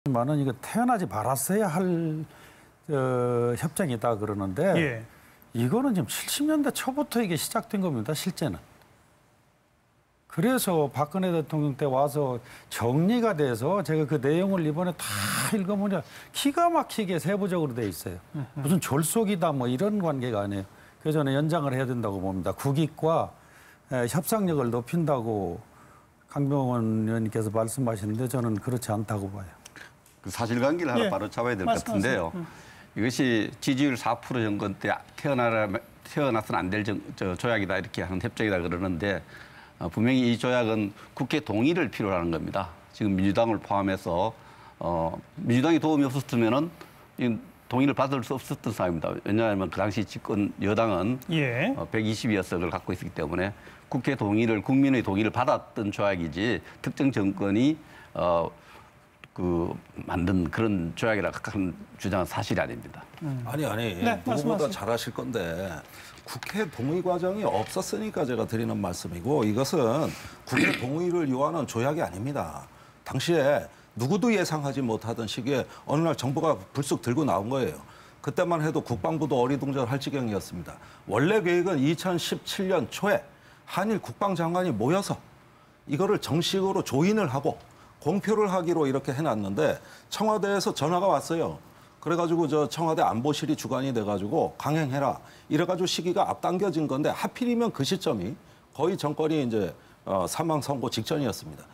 하지만은 이거 태어나지 말았어야 할 협정이다 그러는데 예. 이거는 지금 70년대 초부터 이게 시작된 겁니다. 실제는. 그래서 박근혜 대통령 때 와서 정리가 돼서 제가 그 내용을 이번에 다 읽어보니 기가 막히게 세부적으로 돼 있어요. 무슨 졸속이다 뭐 이런 관계가 아니에요. 그래서 저는 연장을 해야 된다고 봅니다. 국익과 협상력을 높인다고 강병원 의원님께서 말씀하시는데 저는 그렇지 않다고 봐요. 그 사실관계를 하나 예. 바로 잡아야 될 것 같은데요. 이것이 지지율 4% 정권 때 태어나서는 안 될 조약이다 이렇게 하는 협정이다 그러는데 분명히 이 조약은 국회 동의를 필요로 하는 겁니다. 지금 민주당을 포함해서 민주당이 도움이 없었으면은 동의를 받을 수 없었던 상황입니다. 왜냐하면 그 당시 집권 여당은 예. 120여석을 갖고 있었기 때문에 국회 동의를 국민의 동의를 받았던 조약이지 특정 정권이 만든 그런 조약이라고 하는 주장은 사실이 아닙니다. 아니 네, 누구보다 잘하실 건데 국회 동의 과정이 없었으니까 제가 드리는 말씀이고 이것은 국회 동의를 요하는 조약이 아닙니다. 당시에 누구도 예상하지 못하던 시기에 어느 날 정부가 불쑥 들고 나온 거예요. 그때만 해도 국방부도 어리둥절할 지경이었습니다. 원래 계획은 2017년 초에 한일 국방장관이 모여서 이거를 정식으로 조인을 하고 공표를 하기로 이렇게 해놨는데 청와대에서 전화가 왔어요. 그래가지고 저 청와대 안보실이 주관이 돼가지고 강행해라. 이래가지고 시기가 앞당겨진 건데 하필이면 그 시점이 거의 정권이 이제 사망 선고 직전이었습니다.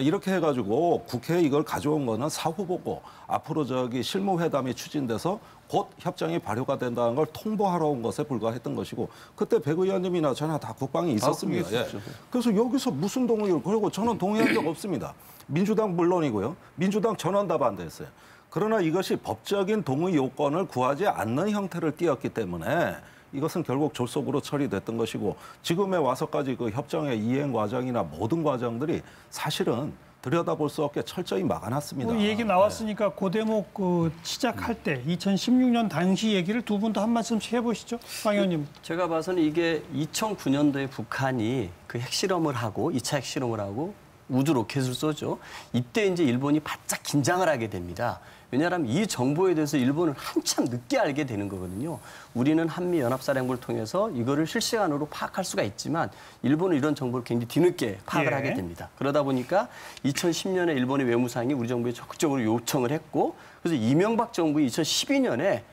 이렇게 해가지고 국회에 이걸 가져온 거는 사후 보고 앞으로 실무회담이 추진돼서 곧 협정이 발효가 된다는 걸 통보하러 온 것에 불과했던 것이고 그때 백 의원님이나 저나 다 국방에 있었습니다. 예. 그래서 여기서 무슨 동의를 그리고 저는 동의한 적 없습니다. 민주당 물론이고요. 민주당 전원 다 반대했어요. 그러나 이것이 법적인 동의 요건을 구하지 않는 형태를 띠었기 때문에 이것은 결국 졸속으로 처리됐던 것이고 지금에 와서까지 그 협정의 이행 과정이나 모든 과정들이 사실은 들여다볼 수 없게 철저히 막아놨습니다. 이 얘기 나왔으니까 그 대목 시작할 때 2016년 당시 얘기를 두 분도 한 말씀씩 해보시죠. 강 의원님. 제가 봐서는 이게 2009년도에 북한이 그 핵실험을 하고 2차 핵실험을 하고 우주 로켓을 쏘죠. 이때 이제 일본이 바짝 긴장을 하게 됩니다. 왜냐하면 이 정보에 대해서 일본은 한참 늦게 알게 되는 거거든요. 우리는 한미연합사령부를 통해서 이거를 실시간으로 파악할 수가 있지만 일본은 이런 정보를 굉장히 뒤늦게 파악을 하게 됩니다. 그러다 보니까 2010년에 일본의 외무상이 우리 정부에 적극적으로 요청을 했고 그래서 이명박 정부가 2012년에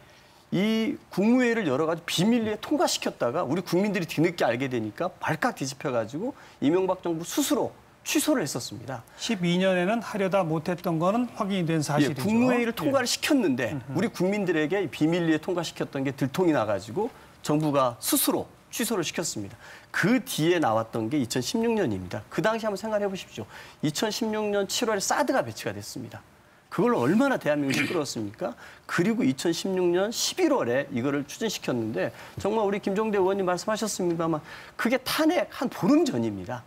이 국무회의를 여러 가지 비밀리에 통과시켰다가 우리 국민들이 뒤늦게 알게 되니까 발칵 뒤집혀가지고 이명박 정부 스스로 취소를 했었습니다. 12년에는 하려다 못했던 거는 확인이 된 사실이죠. 국무회의를 통과를 시켰는데 우리 국민들에게 비밀리에 통과시켰던 게 들통이 나가지고 정부가 스스로 취소를 시켰습니다. 그 뒤에 나왔던 게 2016년입니다. 그 당시 한번 생각해 보십시오. 2016년 7월에 사드가 배치가 됐습니다. 그걸 얼마나 대한민국이 끌었습니까? 그리고 2016년 11월에 이거를 추진시켰는데 정말 우리 김종대 의원님 말씀하셨습니다만 그게 탄핵 한 보름 전입니다.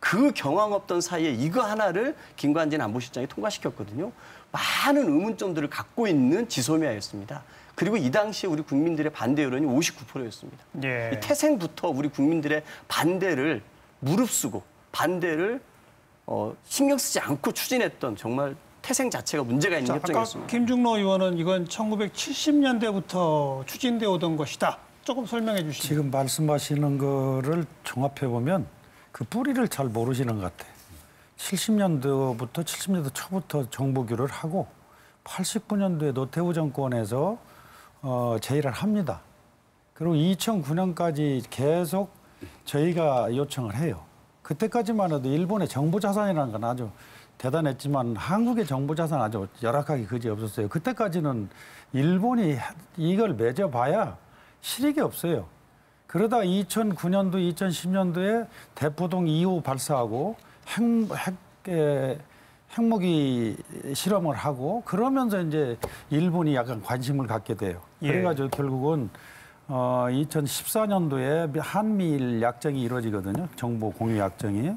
그 경황 없던 사이에 이거 하나를 김관진 안보실장이 통과시켰거든요. 많은 의문점들을 갖고 있는 지소미아였습니다. 그리고 이 당시에 우리 국민들의 반대 여론이 59%였습니다. 예. 이 태생부터 우리 국민들의 반대를 무릅쓰고 반대를 신경 쓰지 않고 추진했던 정말 태생 자체가 문제가 있는 협정이었습니다. 아까 김중로 의원은 이건 1970년대부터 추진되어 오던 것이다. 조금 설명해 주시죠. 지금 말씀하시는 거를 종합해 보면 그 뿌리를 잘 모르시는 것 같아요. 70년도부터 70년도 초부터 정보규를 하고 89년도에 노태우 정권에서 제의를 합니다. 그리고 2009년까지 계속 저희가 요청을 해요. 그때까지만 해도 일본의 정부 자산이라는 건 아주 대단했지만 한국의 정부 자산 아주 열악하게 그지없었어요. 그때까지는 일본이 이걸 맺어봐야 실익이 없어요. 그러다 2009년도, 2010년도에 대포동 2호 발사하고 핵무기 실험을 하고 그러면서 이제 일본이 약간 관심을 갖게 돼요. 그래가지고 결국은 2014년도에 한미일 약정이 이루어지거든요. 정보 공유 약정이.